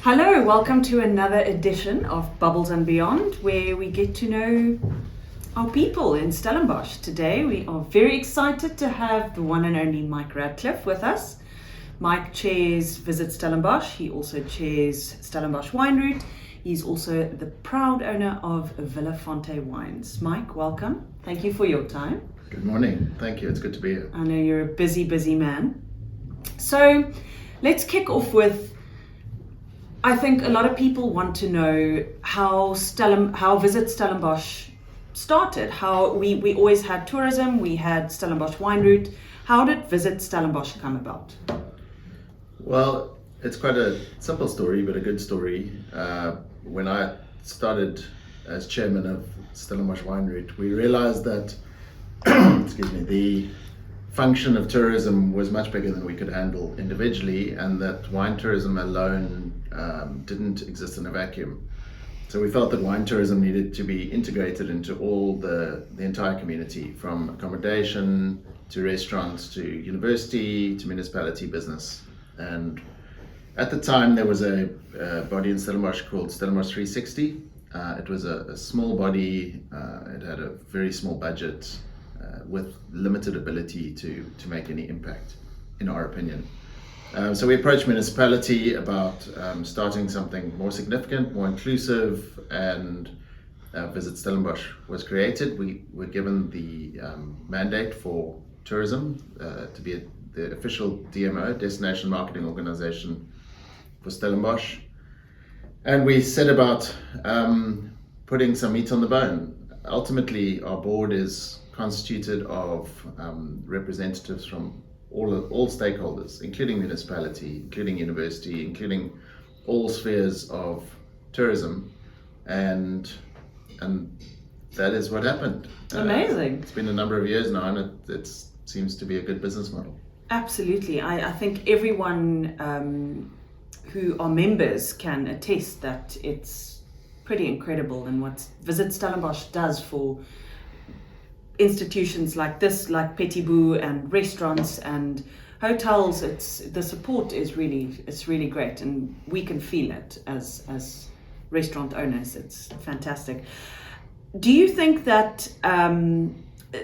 Hello, welcome to another edition of Bubbles and Beyond, where we get to know our people in Stellenbosch. Today we are very excited to have the one and only Mike Ratcliffe with us. Mike chairs Visit Stellenbosch. He also chairs Stellenbosch Wine Route. He's also the proud owner of Vilafonté Wines. Mike, welcome. Thank you for your time. Good morning. Thank you. It's good to be here. I know you're a busy man. So let's kick off with, I think a lot of people want to know how Visit Stellenbosch started. How we always had tourism, we had Stellenbosch Wine Route. How did Visit Stellenbosch come about? Well, it's quite a simple story, but a good story. When I started as chairman of Stellenbosch Wine Route, we realized that the function of tourism was much bigger than we could handle individually, and that wine tourism alone didn't exist in a vacuum. So we felt that wine tourism needed to be integrated into all the entire community, from accommodation to restaurants to university to municipality business. And at the time there was a body in Stellenbosch called Stellenbosch 360. It was a small body, it had a very small budget, with limited ability to make any impact, in our opinion. So we approached municipality about starting something more significant, more inclusive, and Visit Stellenbosch was created. We were given the mandate for tourism to be the official DMO, Destination Marketing Organization, for Stellenbosch. And we set about putting some meat on the bone. Ultimately, our board is constituted of representatives from all stakeholders, including municipality, including university, including all spheres of tourism, and that is what happened. Amazing. It's been a number of years now, and it seems to be a good business model. Absolutely. I think everyone who are members can attest that it's pretty incredible, and what Visit Stellenbosch does for institutions like this, like Petites and restaurants and hotels. The support is really great, and we can feel it as restaurant owners. It's fantastic. Do you think that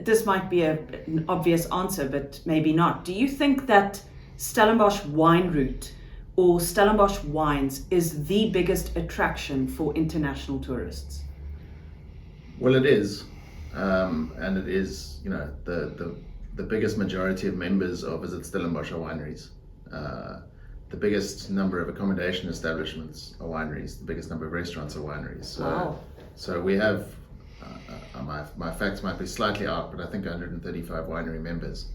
this might be an obvious answer, but maybe not? Do you think that Stellenbosch Wine Route or Stellenbosch Wines is the biggest attraction for international tourists? Well, it is. And it is, the biggest majority of members of Visit Stellenbosch are wineries. The biggest number of accommodation establishments are wineries. The biggest number of restaurants are wineries. Wow. So we have, my facts might be slightly out, but I think 135 winery members.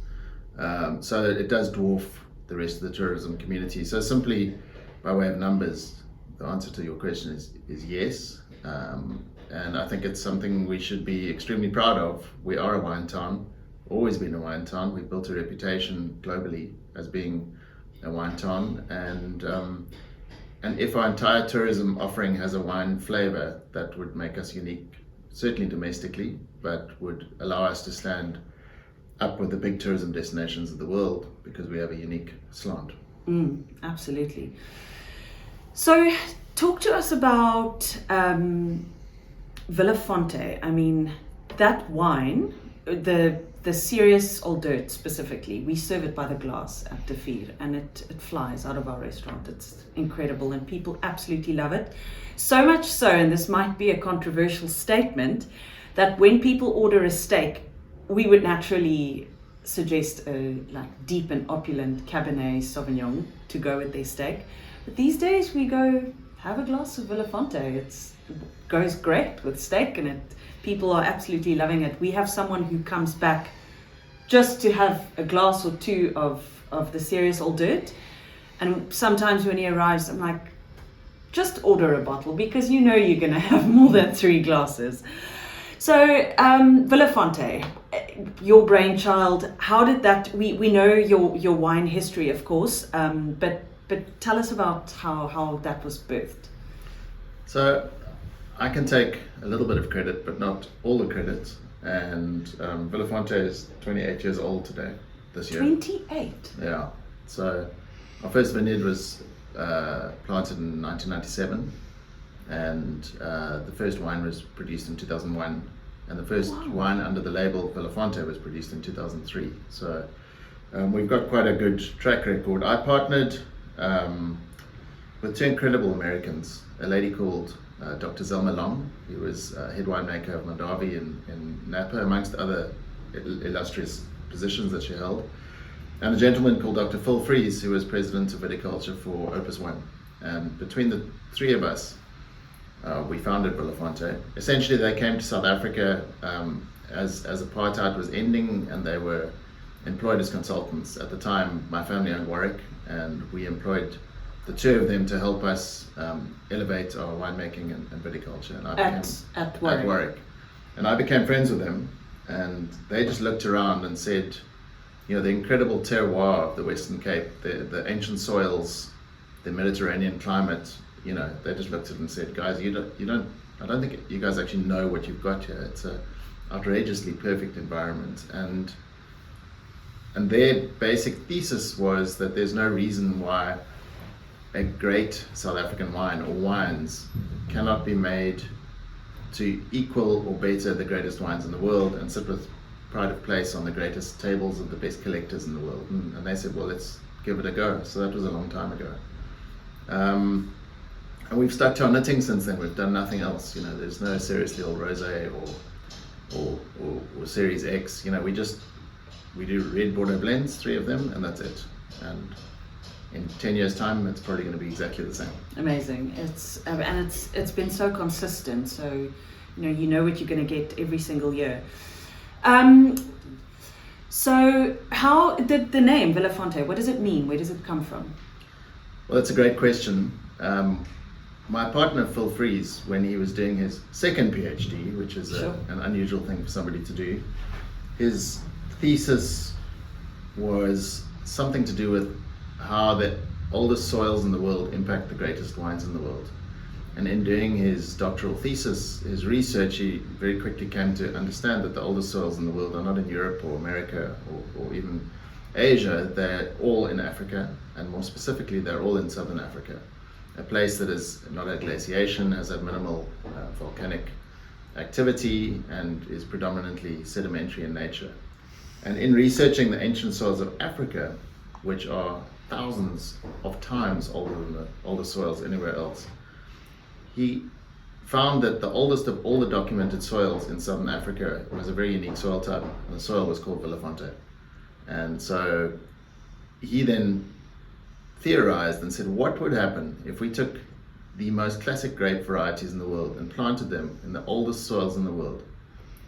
So it does dwarf the rest of the tourism community. So simply by way of numbers, the answer to your question is yes. And I think it's something we should be extremely proud of. We are a wine town, always been a wine town. We've built a reputation globally as being a wine town, and if our entire tourism offering has a wine flavor, that would make us unique, certainly domestically, but would allow us to stand up with the big tourism destinations of the world, because we have a unique slant. Absolutely. So talk to us about Vilafonté. I mean, that wine, the serious Old Dirt specifically, we serve it by the glass at De Vier, and it flies out of our restaurant. It's incredible, and people absolutely love it. So much so, and this might be a controversial statement, that when people order a steak, we would naturally suggest a deep and opulent Cabernet Sauvignon to go with their steak. But these days we go, have a glass of Vilafonté. It goes great with steak, and people are absolutely loving it. We have someone who comes back just to have a glass or two of the serious Old Dirt, and sometimes when he arrives, I'm like, just order a bottle, because you're going to have more than 3 glasses. So Vilafonté, your brainchild, how did that, we know your wine history, of course, but tell us about how that was birthed. So I can take a little bit of credit, but not all the credit. And Vilafonté is 28 years old today, this year. 28? Yeah. So our first vineyard was planted in 1997, and the first wine was produced in 2001, and the first wine under the label Vilafonte was produced in 2003. So we've got quite a good track record. I partnered with two incredible Americans, a lady called Dr. Zelma Long, who was head winemaker of Mondavi in Napa, amongst other illustrious positions that she held, and a gentleman called Dr. Phil Fries, who was president of viticulture for Opus One. And between the three of us, we founded Vilafonte. Essentially, they came to South Africa as apartheid was ending, and they were employed as consultants. At the time, my family owned Warwick, and we employed the two of them to help us elevate our winemaking and viticulture. And I at Warwick. And I became friends with them, and they just looked around and said, you know, the incredible terroir of the Western Cape, the ancient soils, the Mediterranean climate, you know, they just looked at it and said, guys, I don't think you guys actually know what you've got here. It's a outrageously perfect environment. And their basic thesis was that there's no reason why a great South African wine or wines cannot be made to equal or better the greatest wines in the world and sit with pride of place on the greatest tables of the best collectors in the world. And they said, well, let's give it a go. So that was a long time ago. And we've stuck to our knitting since then. We've done nothing else. You know, there's no Seriously Old Rosé or Series X. You know, we do red Bordeaux blends, 3 of them, and that's it. And in 10 years' time, it's probably going to be exactly the same. Amazing. It's been so consistent. So, you know what you're going to get every single year. So how did the name Vilafonte, what does it mean? Where does it come from? Well, that's a great question. My partner, Phil Fries, when he was doing his second PhD, which is an unusual thing for somebody to do, his thesis was something to do with how the oldest soils in the world impact the greatest wines in the world. And in doing his doctoral thesis, his research, he very quickly came to understand that the oldest soils in the world are not in Europe or America or even Asia. They're all in Africa, and more specifically, they're all in Southern Africa, a place that is not had glaciation, has had minimal volcanic activity, and is predominantly sedimentary in nature. And in researching the ancient soils of Africa, which are thousands of times older than the oldest soils anywhere else, he found that the oldest of all the documented soils in Southern Africa was a very unique soil type, and the soil was called Vilafonte. And so he then theorized and said, what would happen if we took the most classic grape varieties in the world and planted them in the oldest soils in the world?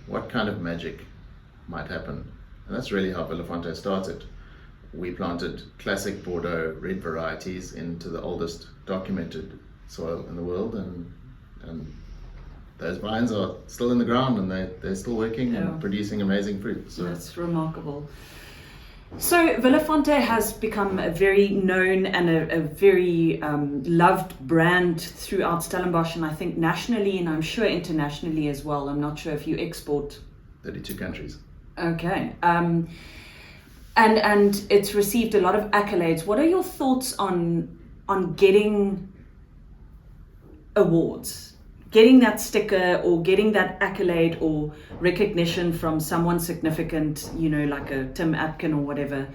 What kind of magic might happen? And that's really how Vilafonte started. We planted classic Bordeaux red varieties into the oldest documented soil in the world, and those vines are still in the ground, and they're still working and producing amazing fruit. So that's remarkable. So Vilafonte has become a very known and a very loved brand throughout Stellenbosch, and I think nationally, and I'm sure internationally as well. I'm not sure if you export 32 countries. Okay. And it's received a lot of accolades. What are your thoughts on getting awards, getting that sticker or getting that accolade or recognition from someone significant, like a Tim Atkin or whatever?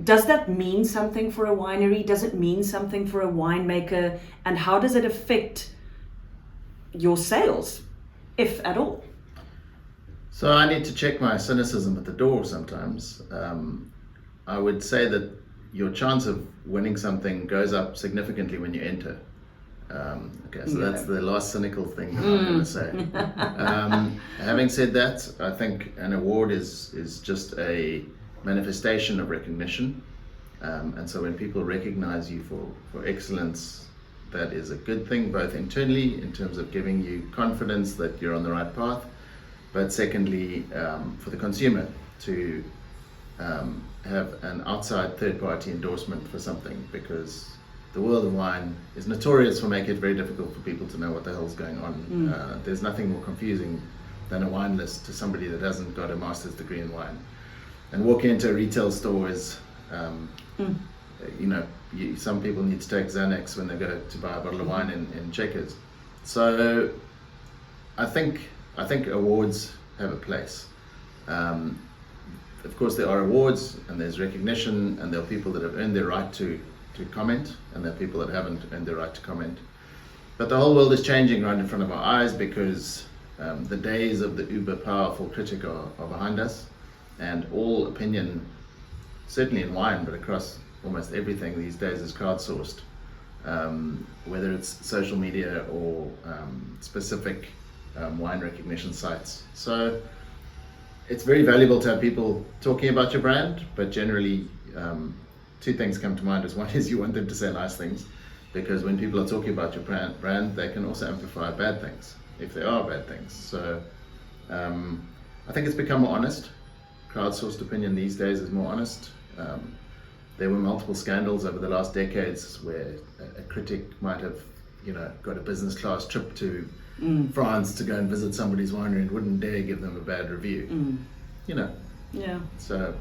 Does that mean something for a winery? Does it mean something for a winemaker? And how does it affect your sales, if at all? So I need to check my cynicism at the door sometimes. I would say that your chance of winning something goes up significantly when you enter. That's the last cynical thing that I'm going to say. Having said that, I think an award is just a manifestation of recognition. And so when people recognize you for excellence, that is a good thing, both internally in terms of giving you confidence that you're on the right path, but secondly, for the consumer to have an outside third-party endorsement for something, because the world of wine is notorious for making it very difficult for people to know what the hell's going on. There's nothing more confusing than a wine list to somebody that hasn't got a master's degree in wine. And walking into a retail store is some people need to take Xanax when they go to buy a bottle of wine in Checkers. So I think awards have a place. Of course, there are awards and there's recognition, and there are people that have earned their right to comment, and there are people that haven't earned their right to comment. But the whole world is changing right in front of our eyes, because the days of the uber powerful critic are behind us, and all opinion, certainly in wine, but across almost everything these days, is crowdsourced, whether it's social media or specific wine recognition sites. So it's very valuable to have people talking about your brand, but generally two things come to mind. One is you want them to say nice things, because when people are talking about your brand, they can also amplify bad things, if there are bad things. So I think it's become more honest. Crowdsourced opinion these days is more honest. There were multiple scandals over the last decades where a critic might have, got a business class trip to France to go and visit somebody's winery and wouldn't dare give them a bad review. Yeah. So.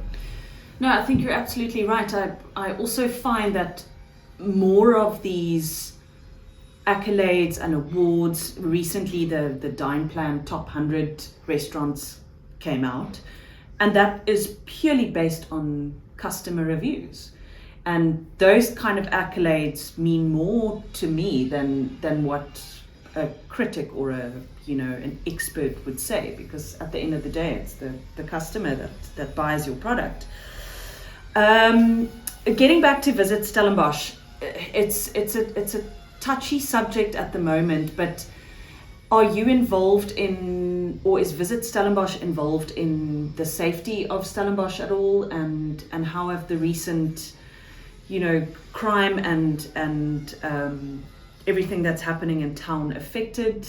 No, I think you're absolutely right. I also find that more of these accolades and awards, recently the Dine Plan Top 100 restaurants came out, and that is purely based on customer reviews. And those kind of accolades mean more to me than what a critic or an expert would say, because at the end of the day, it's the customer that buys your product. Getting back to Visit Stellenbosch, it's a touchy subject at the moment, but are you involved in, or is Visit Stellenbosch involved in the safety of Stellenbosch at all, and how have the recent crime and everything that's happening in town affected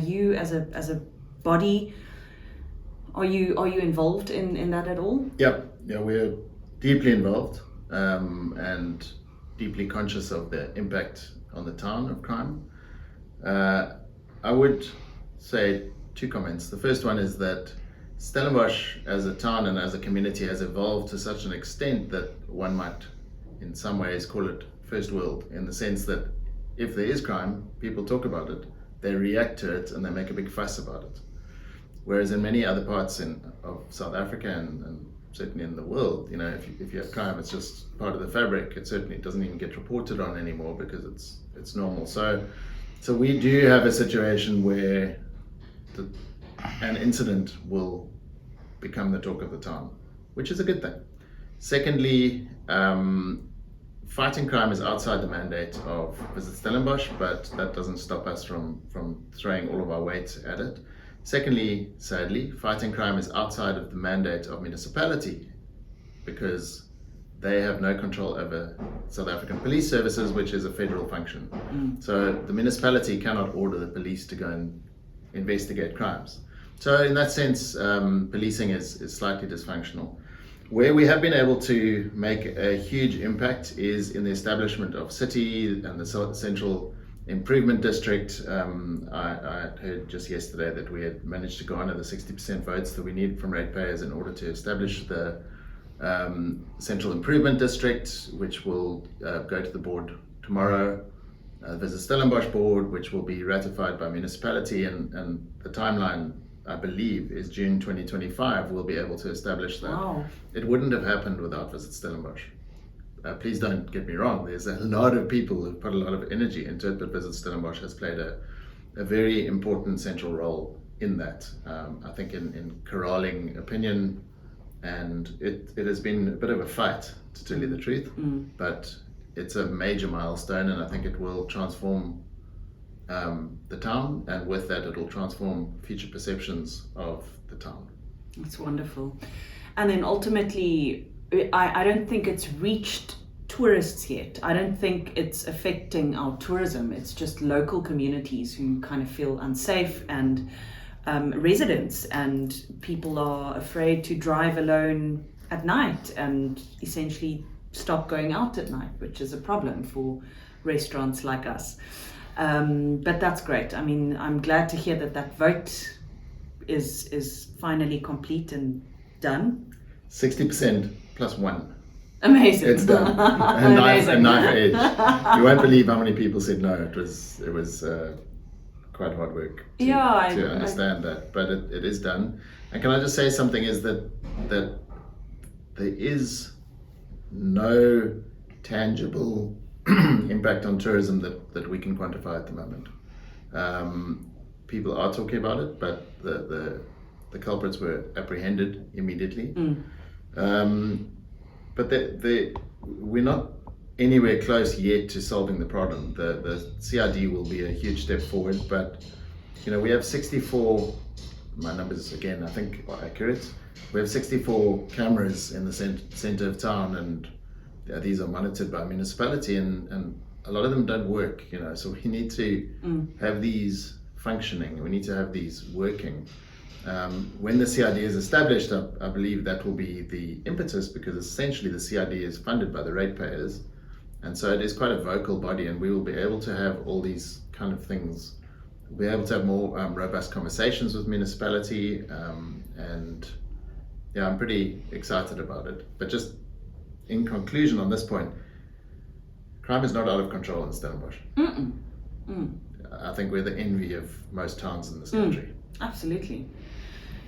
you as a body? Are you involved in that at all? Yeah, we're deeply involved and deeply conscious of the impact on the town of crime. I would say two comments. The first one is that Stellenbosch as a town and as a community has evolved to such an extent that one might in some ways call it first world, in the sense that if there is crime, people talk about it, they react to it, and they make a big fuss about it. Whereas in many other parts of South Africa and certainly in the world, if you have crime, it's just part of the fabric. It certainly doesn't even get reported on anymore because it's normal. So we do have a situation where an incident will become the talk of the town, which is a good thing. Secondly, fighting crime is outside the mandate of Visit Stellenbosch, but that doesn't stop us from throwing all of our weight at it. Secondly, sadly, fighting crime is outside of the mandate of municipality, because they have no control over South African police services, which is a federal function. So the municipality cannot order the police to go and investigate crimes. So in that sense, policing is slightly dysfunctional. Where we have been able to make a huge impact is in the establishment of City and the Central Improvement District. I heard just yesterday that we had managed to garner the 60% votes that we need from ratepayers in order to establish the Central Improvement District, which will go to the board tomorrow. There's a Stellenbosch board, which will be ratified by municipality, and the timeline, I believe, is June 2025. We'll be able to establish that. Wow. It wouldn't have happened without Visit Stellenbosch. Please don't get me wrong, there's a lot of people who've put a lot of energy into it, but Visit Stellenbosch has played a very important central role in that. I think in corralling opinion, and it has been a bit of a fight, to tell you the truth, but it's a major milestone, and I think it will transform the town, and with that it will transform future perceptions of the town. That's wonderful. And then ultimately, I don't think it's reached tourists yet. I don't think it's affecting our tourism. It's just local communities who kind of feel unsafe, and residents, and people are afraid to drive alone at night and essentially stop going out at night, which is a problem for restaurants like us. But that's great. I mean, I'm glad to hear that vote is finally complete and done. 60% plus one. Amazing. It's done. A knife edge. You won't believe how many people said no. It was quite hard work to understand that, but it is done. And can I just say something is that there is no tangible impact on tourism that we can quantify at the moment. People are talking about it, but the culprits were apprehended immediately. But we're not anywhere close yet to solving the problem. The CID will be a huge step forward, but we have 64, my numbers again I think are accurate, we have 64 cameras in the center of town, and these are monitored by municipality, and a lot of them don't work, so we need to have these functioning, we need to have these working. When the CID is established, I believe that will be the impetus, because essentially the CID is funded by the ratepayers, and so it is quite a vocal body, and we will be able to have all these kind of things. We'll be able to have more robust conversations with municipality, and yeah, I'm pretty excited about it. But just in conclusion on this point, crime is not out of control in Stellenbosch. I think we're the envy of most towns in this country. Absolutely.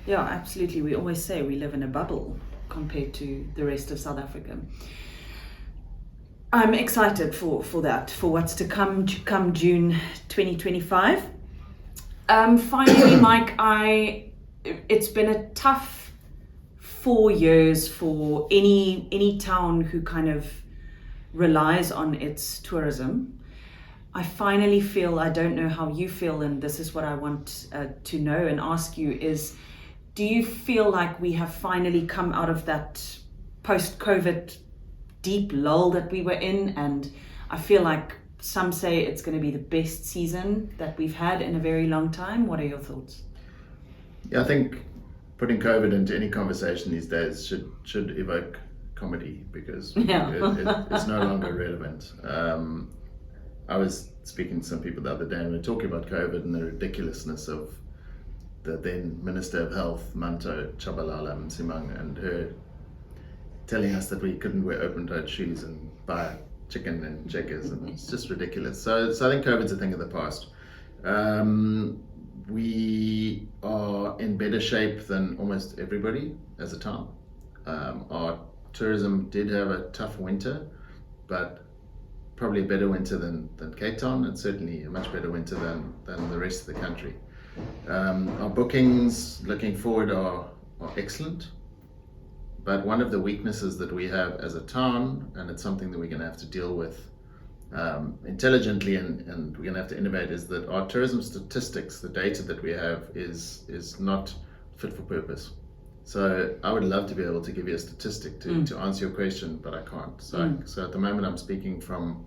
Yeah, absolutely. We always say we live in a bubble compared to the rest of South Africa. I'm excited for that, for what's to come June 2025. Finally, Mike, it's been a tough 4 years for any town who kind of relies on its tourism. I finally feel, I don't know how you feel, and this is what I want to know and ask you is, do you feel like we have finally come out of that post-COVID deep lull that we were in? And I feel like some say it's going to be the best season that we've had in a very long time. What are your thoughts? Yeah, I think putting COVID into any conversation these days should evoke comedy, because it's no longer relevant. I was speaking to some people the other day, and we were talking about COVID and the ridiculousness of the then Minister of Health, Manto Chabalala Msimang, and her telling us that we couldn't wear open-toed shoes and buy chicken and checkers, and it's just ridiculous. So I think COVID's a thing of the past. We are in better shape than almost everybody as a town. Our tourism did have a tough winter, but probably a better winter than Cape Town, and certainly a much better winter than the rest of the country. Our bookings looking forward are excellent, but one of the weaknesses that we have as a town, and it's something that we're going to have to deal with intelligently, and we're going to have to innovate, is that our tourism statistics, the data that we have is not fit for purpose. So I would love to be able to give you a statistic to answer your question, but I can't. So at the moment I'm speaking from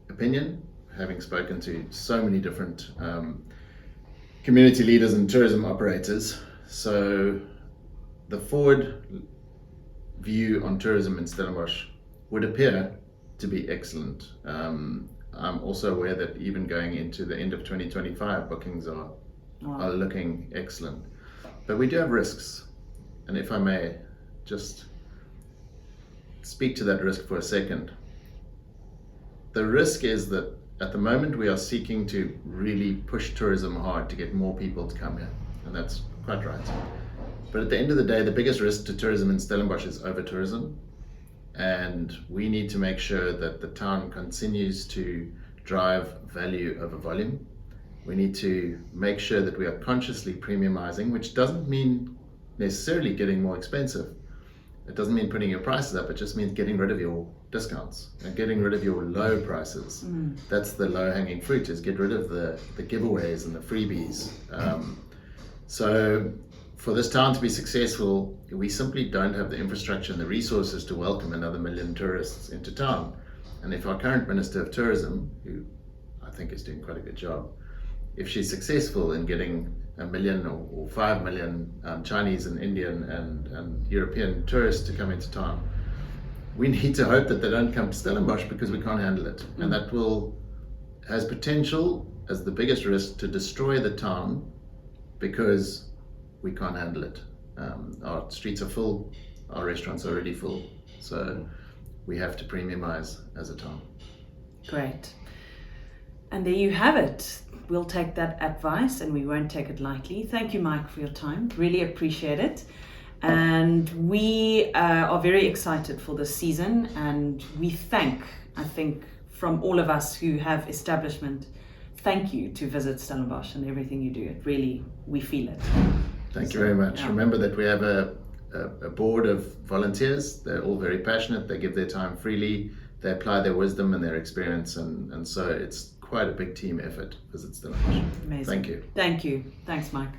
opinion, having spoken to so many different community leaders and tourism operators. So the forward view on tourism in Stellenbosch would appear to be excellent. I'm also aware that even going into the end of 2025, bookings are looking excellent. But we do have risks, and if I may just speak to that risk for a second. The risk is that at the moment we are seeking to really push tourism hard to get more people to come here, and that's quite right. But at the end of the day, the biggest risk to tourism in Stellenbosch is over-tourism, and we need to make sure that the town continues to drive value over volume. We need to make sure that we are consciously premiumizing, which doesn't mean necessarily getting more expensive. It doesn't mean putting your prices up, it just means getting rid of your discounts and getting rid of your low prices. That's the low-hanging fruit, is get rid of the giveaways and the freebies. So for this town to be successful, we simply don't have the infrastructure and the resources to welcome another 1 million tourists into town. And if our current Minister of Tourism, who I think is doing quite a good job, if she's successful in getting 1 million or 5 million Chinese and Indian and European tourists to come into town, we need to hope that they don't come to Stellenbosch, because we can't handle it. And that has potential as the biggest risk to destroy the town, because we can't handle it. Our streets are full our restaurants are already full. So we have to premiumize as a town. Great. And there you have it. We'll take that advice and we won't take it lightly. Thank you, Mike, for your time. Really appreciate it. And we are very excited for this season, and we I think, from all of us who have establishment, thank you to Visit Stellenbosch and everything you do. It really, we feel it. Thank you very much. Remember that we have a board of volunteers. They're all very passionate. They give their time freely. They apply their wisdom and their experience, and so it's quite a big team effort. Visit Stellenbosch. Amazing. Thank you. Thank you. Thanks, Mike.